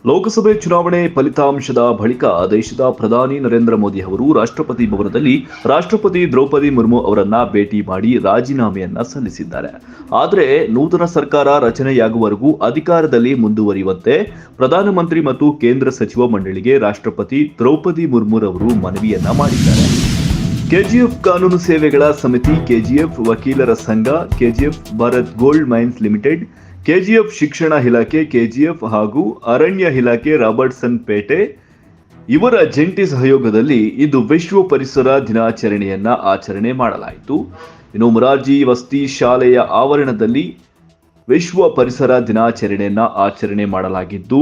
ಲೋಕಸಭೆ ಚುನಾವಣೆ ಫಲಿತಾಂಶದ ಬಳಿಕ ದೇಶದ ಪ್ರಧಾನಿ ನರೇಂದ್ರ ಮೋದಿ ಅವರು ರಾಷ್ಟ್ರಪತಿ ಭವನದಲ್ಲಿ ರಾಷ್ಟ್ರಪತಿ ದ್ರೌಪದಿ ಮುರ್ಮು ಅವರನ್ನ ಭೇಟಿ ಮಾಡಿ ರಾಜೀನಾಮೆಯನ್ನ ಸಲ್ಲಿಸಿದ್ದಾರೆ. ಆದರೆ ನೂತನ ಸರ್ಕಾರ ರಚನೆಯಾಗುವವರೆಗೂ ಅಧಿಕಾರದಲ್ಲಿ ಮುಂದುವರಿಯುವಂತೆ ಪ್ರಧಾನಮಂತ್ರಿ ಮತ್ತು ಕೇಂದ್ರ ಸಚಿವ ಮಂಡಳಿಗೆ ರಾಷ್ಟ್ರಪತಿ ದ್ರೌಪದಿ ಮುರ್ಮು ಅವರು ಮನವಿಯನ್ನ ಮಾಡಿದ್ದಾರೆ. ಕೆಜಿಎಫ್ ಕಾನೂನು ಸೇವೆಗಳ ಸಮಿತಿ, ಕೆಜಿಎಫ್ ವಕೀಲರ ಸಂಘ, KGF Bharat gold mains limited, KGF ಶಿಕ್ಷಣ ಇಲಾಖೆ, ಕೆಜಿಎಫ್ ಹಾಗೂ ಅರಣ್ಯ ಇಲಾಖೆ ರಾಬರ್ಟ್ಸನ್ ಪೇಟೆ ಇವರ ಜಂಟಿ ಸಹಯೋಗದಲ್ಲಿ ಇಂದು ವಿಶ್ವ ಪರಿಸರ ದಿನಾಚರಣೆಯನ್ನ ಆಚರಣೆ ಮಾಡಲಾಯಿತು. ಇನ್ನು ಮೊರಾರ್ಜಿ ವಸತಿ ಶಾಲೆಯ ಆವರಣದಲ್ಲಿ ವಿಶ್ವ ಪರಿಸರ ದಿನಾಚರಣೆಯನ್ನ ಆಚರಣೆ ಮಾಡಲಾಗಿದ್ದು,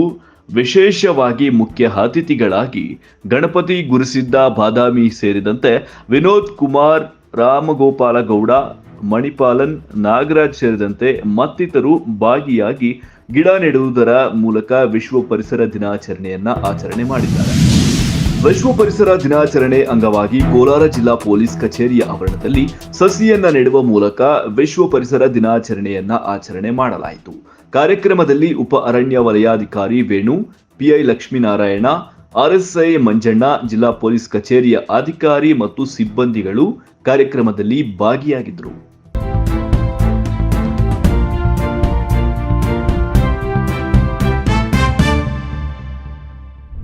ವಿಶೇಷವಾಗಿ ಮುಖ್ಯ ಅತಿಥಿಗಳಾಗಿ ಗಣಪತಿ ಗುರುಸಿದ್ದ ಬಾದಾಮಿ ಸೇರಿದಂತೆ ವಿನೋದ್ ಕುಮಾರ್, ರಾಮಗೋಪಾಲ ಗೌಡ, ಮಣಿಪಾಲನ್, ನಾಗರಾಜ್ ಸೇರಿದಂತೆ ಮತ್ತಿತರರು ಭಾಗಿಯಾಗಿ ಗಿಡ ನೆಡುವುದರ ಮೂಲಕ ವಿಶ್ವ ಪರಿಸರ ದಿನಾಚರಣೆಯನ್ನ ಆಚರಣೆ ಮಾಡಿದ್ದಾರೆ. ವಿಶ್ವ ಪರಿಸರ ದಿನಾಚರಣೆ ಅಂಗವಾಗಿ ಕೋಲಾರ ಜಿಲ್ಲಾ ಪೊಲೀಸ್ ಕಚೇರಿಯ ಆವರಣದಲ್ಲಿ ಸಸಿಯನ್ನ ನೆಡುವ ಮೂಲಕ ವಿಶ್ವ ಪರಿಸರ ದಿನಾಚರಣೆಯನ್ನ ಆಚರಣೆ ಮಾಡಲಾಯಿತು. ಕಾರ್ಯಕ್ರಮದಲ್ಲಿ ಉಪ ಅರಣ್ಯ ವಲಯಾಧಿಕಾರಿ ವೇಣು, ಪಿಐ ಲಕ್ಷ್ಮೀನಾರಾಯಣ, ಆರ್ಎಸ್ಐ ಮಂಜಣ್ಣ, ಜಿಲ್ಲಾ ಪೊಲೀಸ್ ಕಚೇರಿಯ ಅಧಿಕಾರಿ ಮತ್ತು ಸಿಬ್ಬಂದಿಗಳು ಕಾರ್ಯಕ್ರಮದಲ್ಲಿ ಭಾಗಿಯಾಗಿದ್ದರು.